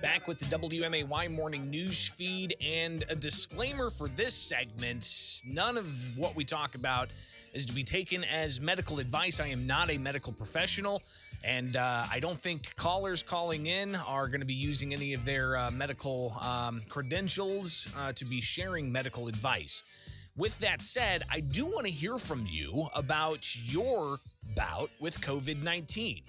Back with the WMAY morning news feed, and a disclaimer for this segment: none of what we talk about is to be taken as medical advice. I am not a medical professional, and I don't think callers calling in are going to be using any of their medical credentials to be sharing medical advice. With that said, I do want to hear from you about your bout with COVID-19.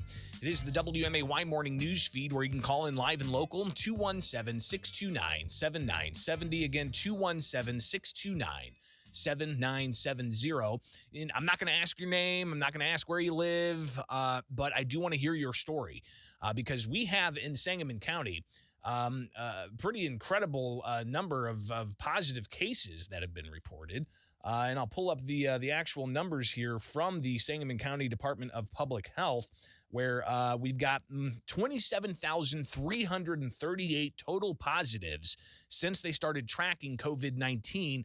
It is the WMAY morning news feed where you can call in live and local, 217-629-7970. Again, 217-629-7970. And I'm not going to ask your name. I'm not going to ask where you live, but I do want to hear your story because we have in Sangamon County pretty incredible number of positive cases that have been reported. And I'll pull up the actual numbers here from the Sangamon County Department of Public Health, where we've got 27,338 total positives since they started tracking COVID-19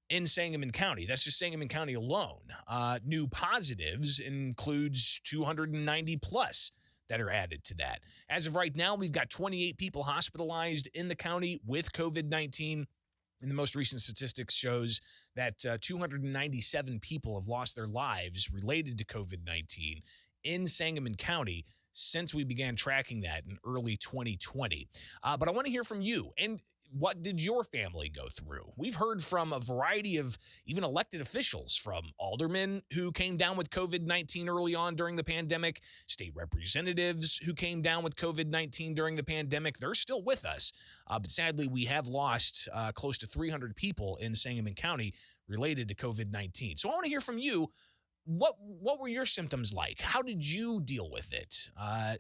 in Sangamon County. That's just Sangamon County alone. New positives includes 290 plus that are added to that. As of right now, we've got 28 people hospitalized in the county with COVID-19. And the most recent statistics shows that 297 people have lost their lives related to COVID-19 in Sangamon County since we began tracking that in early 2020. But I want to hear from you. And what did your family go through? We've heard from a variety of even elected officials, from aldermen who came down with COVID-19 early on during the pandemic, state representatives who came down with COVID-19 during the pandemic. They're still with us. But sadly, we have lost close to 300 people in Sangamon County related to COVID-19. So I want to hear from you. What were your symptoms like? How did you deal with it?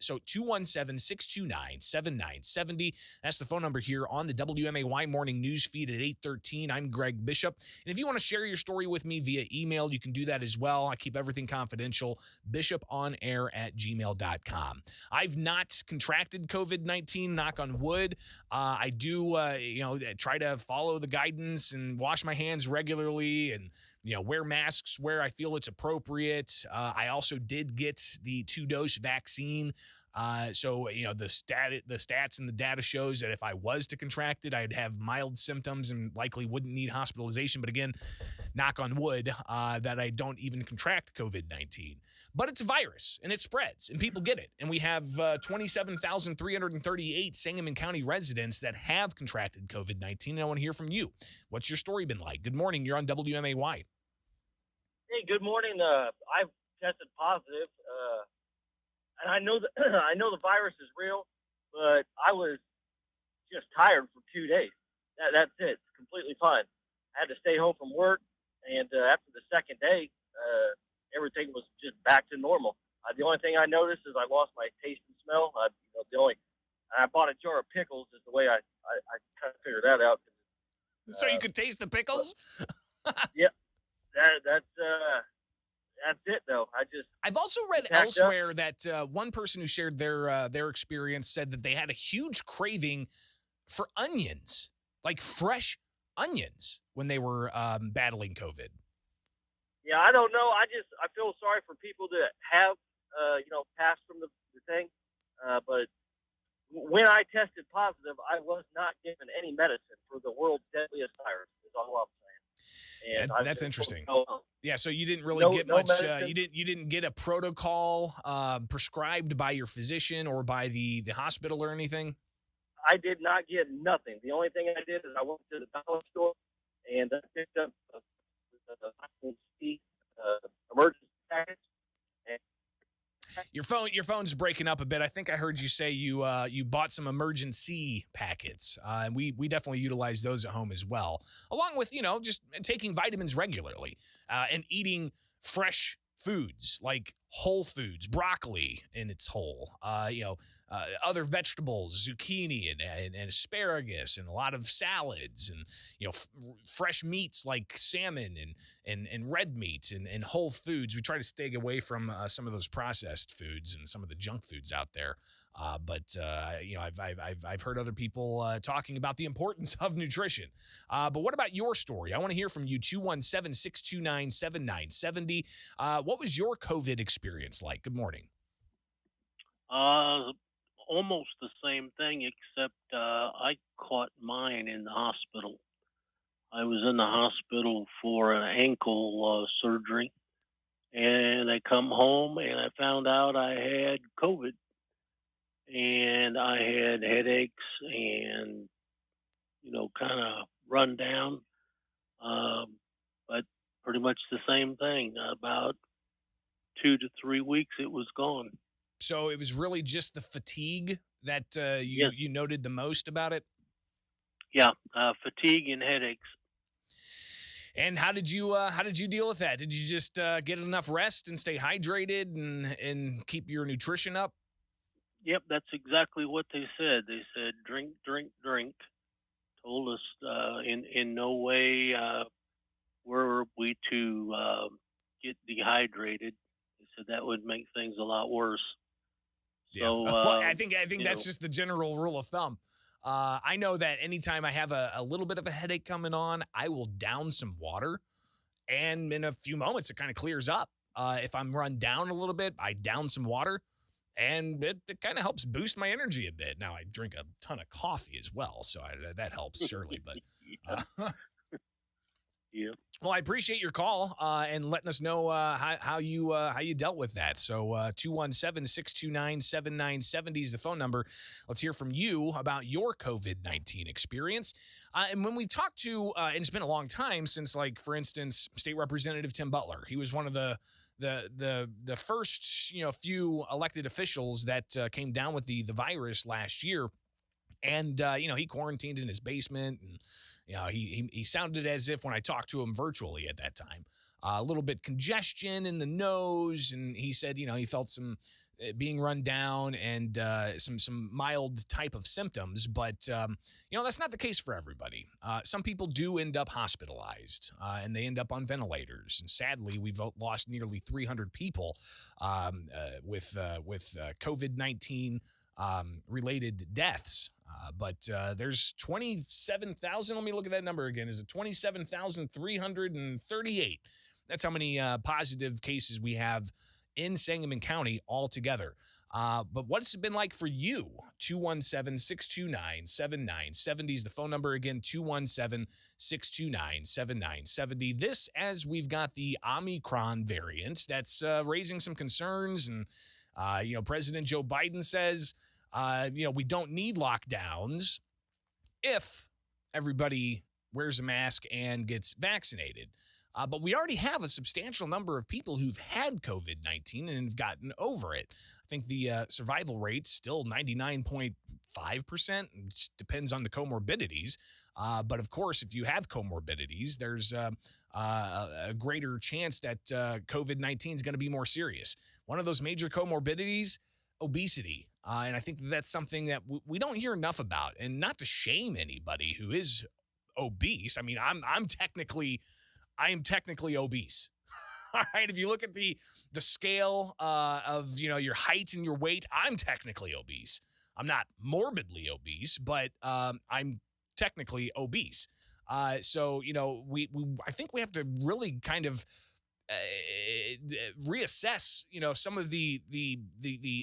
So 217-629-7970. That's the phone number here on the WMAY morning news feed at 8:13. I'm Greg Bishop. And if you want to share your story with me via email, you can do that as well. I keep everything confidential. bishoponair@gmail.com. I've not contracted COVID-19, knock on wood. I do, try to follow the guidance and wash my hands regularly and wear masks where I feel it's appropriate. I also did get the 2-dose vaccine. So the stats and the data shows that if I was to contract it, I'd have mild symptoms and likely wouldn't need hospitalization. But again, knock on wood, that I don't even contract COVID-19. But it's a virus, and it spreads, and people get it. And we have 27,338 Sangamon County residents that have contracted COVID-19. And I want to hear from you. What's your story been like? Good morning. You're on WMAY. Hey, good morning. I've tested positive, and I know that I know the virus is real, but I was just tired for 2 days. That's it. It's completely fine. I had to stay home from work, and after the second day, everything was just back to normal. The only thing I noticed is I lost my taste and smell. I bought a jar of pickles is the way I kind of figured that out. So you could taste the pickles? Yeah, that's it though. I've also read elsewhere that one person who shared their experience said that they had a huge craving for onions, like fresh onions, when they were battling COVID. Yeah, I don't know. I feel sorry for people that have passed from the thing, but when I tested positive, I was not given any medicine for the world's deadliest virus. Is all I'm saying. And yeah, that's interesting. Yeah, so you didn't really get much. You didn't get a protocol prescribed by your physician or by the hospital or anything. I did not get nothing. The only thing I did is I went to the dollar store and I picked up emergency package. Your phone's breaking up a bit. I think I heard you say you bought some emergency packets, and we definitely utilize those at home as well, along with just taking vitamins regularly and eating fresh foods like whole foods, broccoli in its whole, other vegetables, zucchini and asparagus, and a lot of salads, and fresh meats like salmon and red meat and whole foods. We try to stay away from some of those processed foods and some of the junk foods out there. But I've heard other people talking about the importance of nutrition. But what about your story? I want to hear from you. 217-629-7970. What was your COVID experience like? Good morning. almost the same thing, except I caught mine in the hospital. I was in the hospital for an ankle surgery, and I come home and I found out I had COVID, and I had headaches and kind of run down. Um, but pretty much the same thing. About 2 to 3 weeks, it was gone. So it was really just the fatigue that you Yes, you noted the most about it. yeah, fatigue and headaches. And how did you deal with that? Did you just get enough rest and stay hydrated and keep your nutrition up? Yep, that's exactly what they said. They said drink, drink, drink. Told us in no way were we to get dehydrated. They said that would make things a lot worse. Yeah. So Well, I think you that's know, just the general rule of thumb. I know that anytime I have a little bit of a headache coming on, I will down some water, and in a few moments, it kind of clears up. If I'm run down a little bit, I down some water, and it kind of helps boost my energy a bit. Now, I drink a ton of coffee as well, so that helps surely. But yeah, uh, yeah. well, I appreciate your call and letting us know how you dealt with that. So 217-629-7970 is the phone number. Let's hear from you about your COVID-19 experience. And when we talked to, and it's been a long time since, like, for instance, State Representative Tim Butler. He was one of the first few elected officials that came down with the virus last year. And he quarantined in his basement, and he sounded as if, when I talked to him virtually at that time, a little bit congestion in the nose, and he said he felt some being run down and some mild type of symptoms, but that's not the case for everybody. Some people do end up hospitalized, and they end up on ventilators, and sadly, we've lost nearly 300 people with COVID-19 related deaths. But there's 27,000. Let me look at that number again. Is it 27,338? That's how many positive cases we have in Sangamon County altogether. But what's it been like for you? 217-629-7970 is the phone number again, 217-629-7970. This, as we've got the Omicron variant that's raising some concerns, and President Joe Biden says we don't need lockdowns if everybody wears a mask and gets vaccinated. But we already have a substantial number of people who've had COVID-19 and have gotten over it. I think the survival rate's still 99.5%. It depends on the comorbidities. But of course, if you have comorbidities, there's a greater chance that COVID-19 is going to be more serious. One of those major comorbidities, obesity. And I think that's something that we don't hear enough about. And not to shame anybody who is obese. I mean, I am technically obese. All right. If you look at the scale of your height and your weight, I'm technically obese. I'm not morbidly obese, but I'm technically obese. So I think we have to really kind of reassess, some of the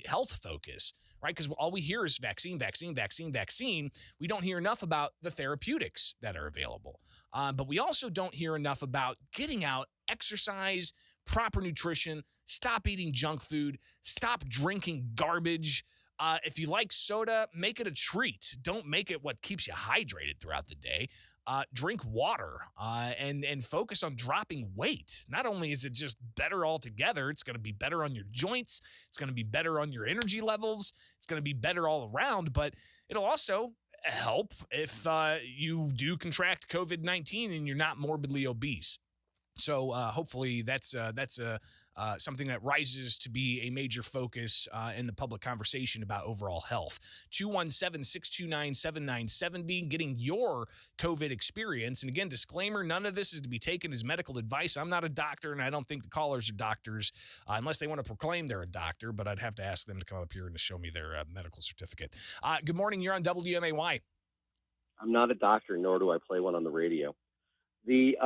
health focus, right? Because all we hear is vaccine, vaccine, vaccine, vaccine. We don't hear enough about the therapeutics that are available. But we also don't hear enough about getting out, exercise, proper nutrition, stop eating junk food, stop drinking garbage. If you like soda, make it a treat. Don't make it what keeps you hydrated throughout the day. Drink water and focus on dropping weight. Not only is it just better altogether, it's going to be better on your joints. It's going to be better on your energy levels. It's going to be better all around, but it'll also help if you do contract COVID-19 and you're not morbidly obese. So hopefully that's something that rises to be a major focus in the public conversation about overall health. 217-629-7970, getting your COVID experience. And again, disclaimer, none of this is to be taken as medical advice. I'm not a doctor, and I don't think the callers are doctors unless they want to proclaim they're a doctor, but I'd have to ask them to come up here and to show me their medical certificate. Good morning. You're on WMAY. I'm not a doctor, nor do I play one on the radio. The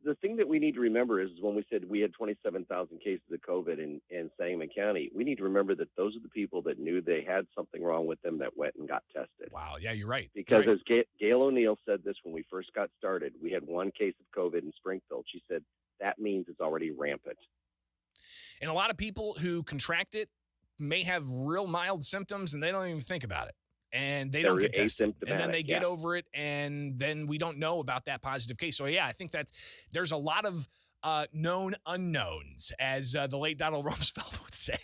the thing that we need to remember is when we said we had 27,000 cases of COVID in Sangamon County, we need to remember that those are the people that knew they had something wrong with them that went and got tested. Wow. Yeah, you're right. Because You're right. as Gail O'Neill said this when we first got started, we had one case of COVID in Springfield. She said, that means it's already rampant. And a lot of people who contract it may have real mild symptoms and they don't even think about it. And they don't get tested. And then they get over it, and then we don't know about that positive case. So, yeah, I think there's a lot of known unknowns, as the late Donald Rumsfeld would say.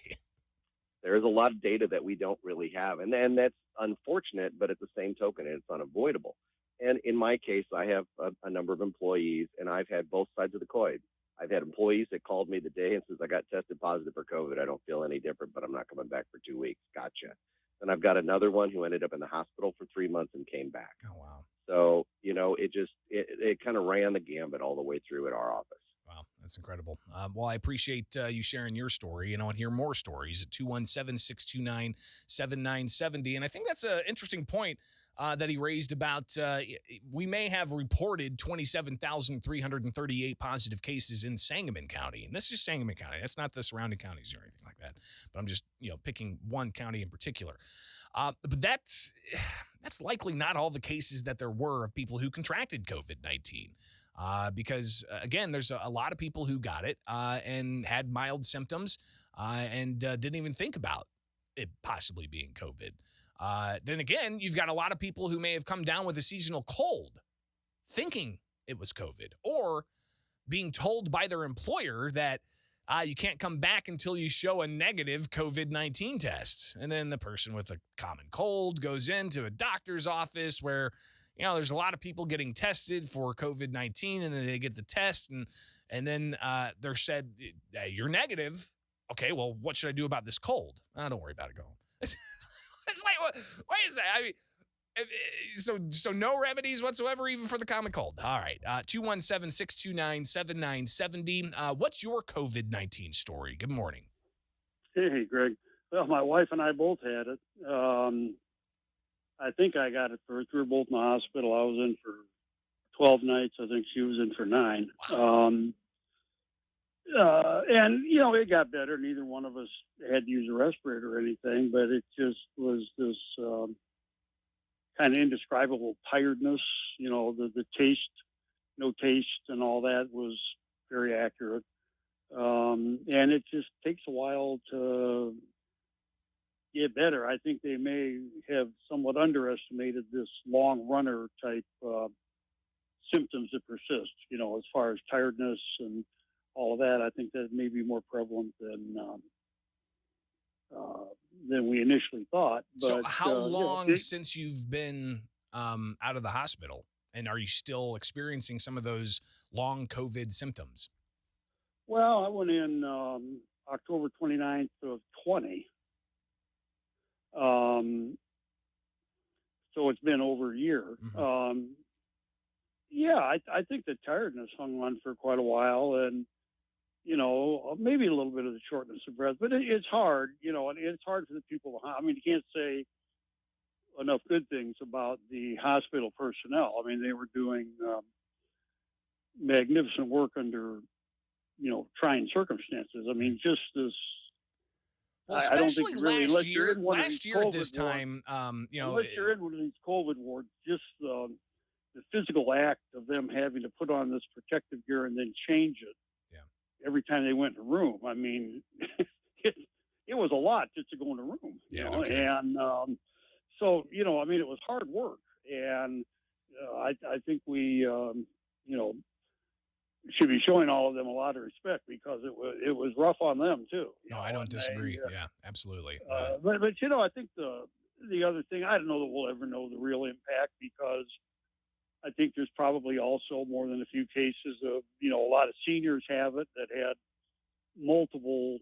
There is a lot of data that we don't really have. And that's unfortunate, but at the same token, it's unavoidable. And in my case, I have a number of employees, and I've had both sides of the coin. I've had employees that called me the day and says, I got tested positive for COVID. I don't feel any different, but I'm not coming back for 2 weeks. Gotcha. And I've got another one who ended up in the hospital for 3 months and came back. Oh, wow. So, it kind of ran the gambit all the way through at our office. Wow, that's incredible. Well, I appreciate you sharing your story, and I want to hear more stories at 217-629-7970. And I think that's an interesting point that he raised about we may have reported 27,338 positive cases in Sangamon County. And this is Sangamon County. That's not the surrounding counties or anything like that. But I'm just, picking one county in particular. But that's likely not all the cases that there were of people who contracted COVID-19. Because, again, there's a lot of people who got it and had mild symptoms and didn't even think about it possibly being COVID. Then again, you've got a lot of people who may have come down with a seasonal cold thinking it was COVID, or being told by their employer that you can't come back until you show a negative COVID-19 test. And then the person with a common cold goes into a doctor's office where, there's a lot of people getting tested for COVID-19, and then they get the test, and then they're said, hey, you're negative. Okay, well, what should I do about this cold? Don't worry about it. Go home. It's like, wait a second. I mean, so no remedies whatsoever, even for the common cold. All right. 217-629-7970. What's your COVID-19 story? Good morning. Hey, Greg. Well, my wife and I both had it. I think I got it first. We were both in the hospital. I was in for 12 nights. I think she was in for 9. Wow. And, it got better. Neither one of us had to use a respirator or anything, but it just was this kind of indescribable tiredness. The taste, no taste and all that was very accurate. And it just takes a while to get better. I think they may have somewhat underestimated this long runner type symptoms that persist, as far as tiredness and all of that. I think that may be more prevalent than we initially thought. But, so how long since you've been out of the hospital, and are you still experiencing some of those long COVID symptoms? Well, I went in October 29th of 20. So it's been over a year. Mm-hmm. I think the tiredness hung on for quite a while, and maybe a little bit of the shortness of breath, but it's hard, and it's hard for the people. I mean, you can't say enough good things about the hospital personnel. I mean, they were doing magnificent work under, trying circumstances. I mean, just this. Well, I don't think really, last year at this time, unless you're in one of these COVID wards, just the physical act of them having to put on this protective gear and then change it every time they went in a room. I mean, it was a lot just to go in a room. And so, I mean, it was hard work. And I think we, should be showing all of them a lot of respect, because it was rough on them too. I don't disagree. Yeah, absolutely. But I think the other thing, I don't know that we'll ever know the real impact, because I think there's probably also more than a few cases of, a lot of seniors have it that had multiple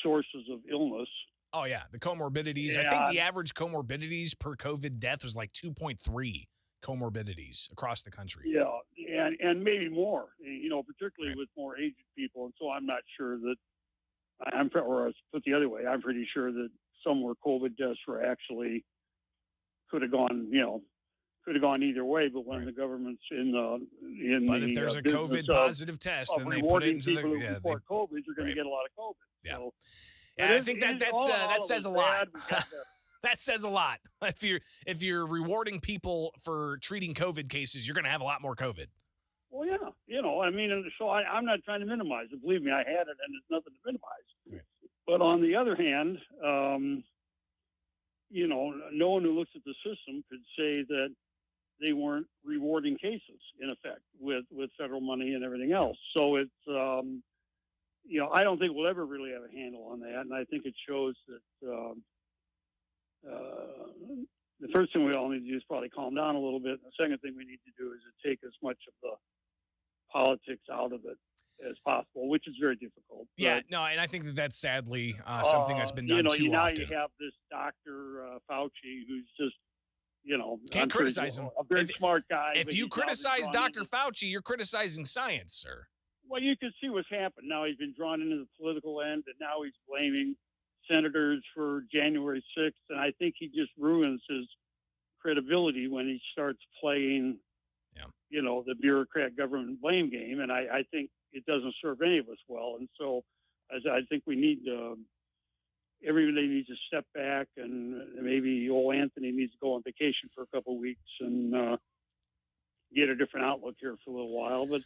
sources of illness. Oh yeah, the comorbidities. I think the average comorbidities per COVID death was like 2.3 comorbidities across the country. Yeah, and maybe more, particularly with more aged people. And so I'm not sure that or put the other way, I'm pretty sure that some were COVID deaths were actually could have could have gone either way. But when Right. the government's in But the if there's a business COVID of positive test, then they put it rewarding into the people who report COVID, you're going right. to get a lot of COVID. Yeah. So, Yeah, I think that says a lot. Bad. That says a lot. If you're rewarding people for treating COVID cases, you're going to have a lot more COVID. Well, yeah, I mean, and so I'm not trying to minimize it. Believe me, I had it, and there's nothing to minimize. Right. But on the other hand, no one who looks at the system could say that they weren't rewarding cases in effect with federal money and everything else. So it's, I don't think we'll ever really have a handle on that. And I think it shows that the first thing we all need to do is probably calm down a little bit. And the second thing we need to do is to take as much of the politics out of it as possible, which is very difficult. Yeah, no, and I think that's sadly something that's been done too now often. You have this Dr. Fauci who's just, can't criticize him. A very smart guy. If you criticize Dr. Fauci, you're criticizing science, sir. Well, you can see what's happened. Now he's been drawn into the political end, and now he's blaming senators for January 6th, and I think he just ruins his credibility when he starts playing, the bureaucrat government blame game, and I think it doesn't serve any of us well. And so I think we need everybody needs to step back, and maybe old Anthony needs to go on vacation for a couple of weeks and get a different outlook here for a little while. But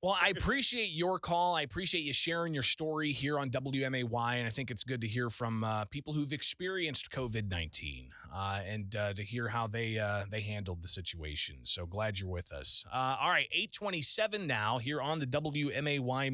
well, I appreciate your call. I appreciate you sharing your story here on WMAY, and I think it's good to hear from people who've experienced COVID-19 and to hear how they handled the situation. So glad you're with us. All right, 8:27 now here on the WMAY